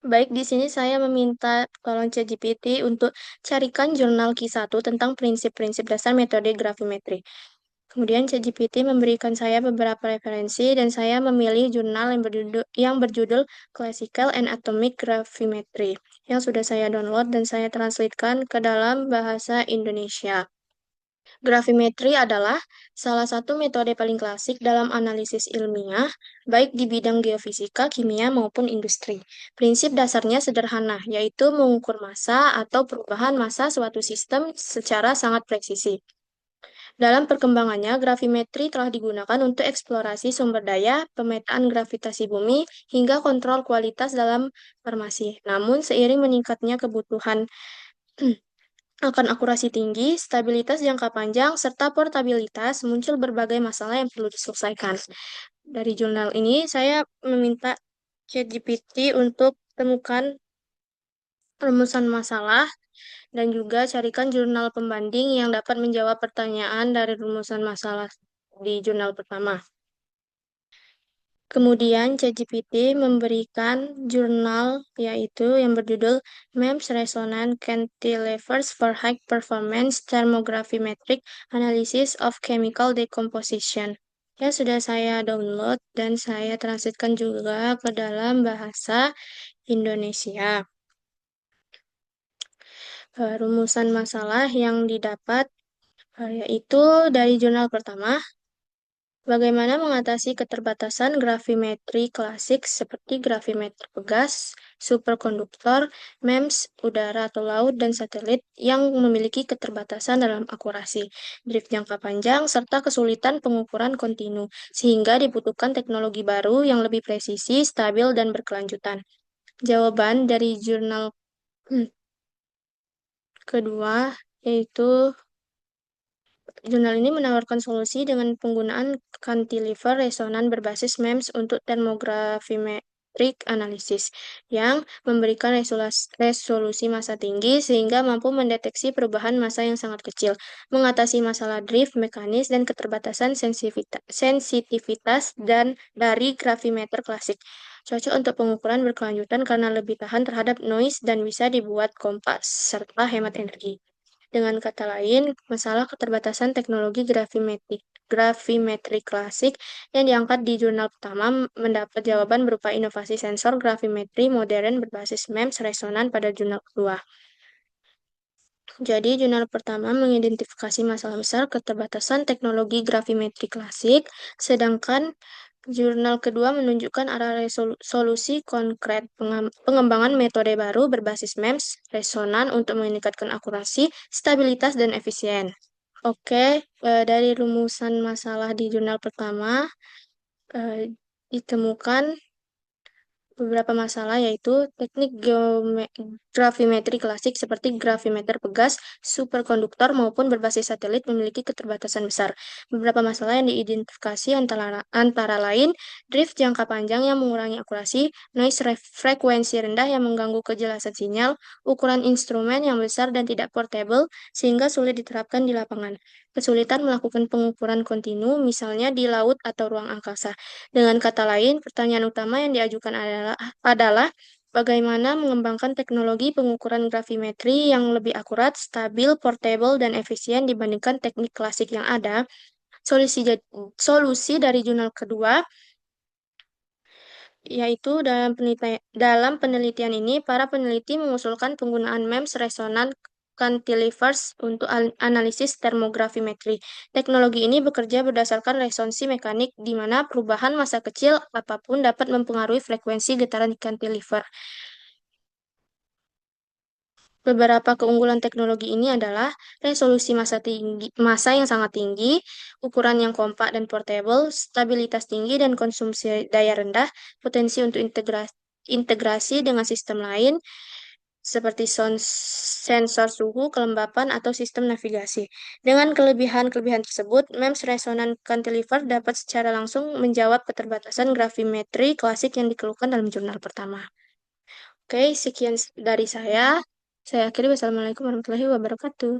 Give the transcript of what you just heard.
Baik, di sini saya meminta tolong ChatGPT untuk carikan jurnal Q1 tentang prinsip-prinsip dasar metode gravimetri. Kemudian ChatGPT memberikan saya beberapa referensi dan saya memilih jurnal yang berjudul Classical and Atomic Gravimetry yang sudah saya download dan saya translatekan ke dalam bahasa Indonesia. Gravimetri adalah salah satu metode paling klasik dalam analisis ilmiah, baik di bidang geofisika, kimia, maupun industri. Prinsip dasarnya sederhana, yaitu mengukur massa atau perubahan massa suatu sistem secara sangat presisi. Dalam perkembangannya, gravimetri telah digunakan untuk eksplorasi sumber daya, pemetaan gravitasi bumi, hingga kontrol kualitas dalam farmasi. Namun, seiring meningkatnya kebutuhan akan akurasi tinggi, stabilitas jangka panjang, serta portabilitas, muncul berbagai masalah yang perlu diselesaikan. Dari jurnal ini, saya meminta ChatGPT untuk temukan rumusan masalah dan juga carikan jurnal pembanding yang dapat menjawab pertanyaan dari rumusan masalah di jurnal pertama. Kemudian ChatGPT memberikan jurnal yaitu yang berjudul MEMS Resonance Cantilevers for High Performance Thermogravimetric Analysis of Chemical Decomposition. Ya, sudah saya download dan saya translatekan juga ke dalam bahasa Indonesia. Rumusan masalah yang didapat yaitu dari jurnal pertama, bagaimana mengatasi keterbatasan gravimetri klasik seperti gravimetri pegas, superkonduktor, MEMS, udara atau laut, dan satelit yang memiliki keterbatasan dalam akurasi, drift jangka panjang, serta kesulitan pengukuran kontinu, sehingga dibutuhkan teknologi baru yang lebih presisi, stabil, dan berkelanjutan. Jawaban dari jurnal kedua yaitu jurnal ini menawarkan solusi dengan penggunaan cantilever resonan berbasis MEMS untuk thermogravimetric analysis yang memberikan resolusi massa tinggi sehingga mampu mendeteksi perubahan massa yang sangat kecil, mengatasi masalah drift, mekanis, dan keterbatasan sensitivitas dan dari gravimeter klasik. Cocok untuk pengukuran berkelanjutan karena lebih tahan terhadap noise dan bisa dibuat kompak serta hemat energi. Dengan kata lain, masalah keterbatasan teknologi gravimetri klasik yang diangkat di jurnal pertama mendapat jawaban berupa inovasi sensor gravimetri modern berbasis MEMS resonan pada jurnal kedua. Jadi, jurnal pertama mengidentifikasi masalah besar keterbatasan teknologi gravimetri klasik, sedangkan jurnal kedua menunjukkan arah solusi konkret pengembangan metode baru berbasis MEMS resonan untuk meningkatkan akurasi, stabilitas, dan efisien. Oke, dari rumusan masalah di jurnal pertama ditemukan beberapa masalah yaitu teknik gravimetri klasik seperti gravimeter pegas, superkonduktor maupun berbasis satelit memiliki keterbatasan besar. Beberapa masalah yang diidentifikasi antara lain drift jangka panjang yang mengurangi akurasi, noise frekuensi rendah yang mengganggu kejelasan sinyal, ukuran instrumen yang besar dan tidak portable sehingga sulit diterapkan di lapangan. Kesulitan melakukan pengukuran kontinu, misalnya di laut atau ruang angkasa. Dengan kata lain, pertanyaan utama yang diajukan adalah bagaimana mengembangkan teknologi pengukuran gravimetri yang lebih akurat, stabil, portable, dan efisien dibandingkan teknik klasik yang ada. Solusi dari jurnal kedua yaitu dalam penelitian ini, para peneliti mengusulkan penggunaan MEMS resonan cantilevers untuk analisis termogravimetri. Teknologi ini bekerja berdasarkan resonansi mekanik di mana perubahan massa kecil apapun dapat mempengaruhi frekuensi getaran cantilever. Beberapa keunggulan teknologi ini adalah resolusi massa yang sangat tinggi, ukuran yang kompak dan portable, stabilitas tinggi dan konsumsi daya rendah, potensi untuk integrasi dengan sistem lain seperti sensor suhu, kelembapan, atau sistem navigasi. Dengan kelebihan-kelebihan tersebut, MEMS Resonance Cantilever dapat secara langsung menjawab keterbatasan gravimetri klasik yang dikeluhkan dalam jurnal pertama. Oke, sekian dari saya. Saya akhiri. Wassalamualaikum warahmatullahi wabarakatuh.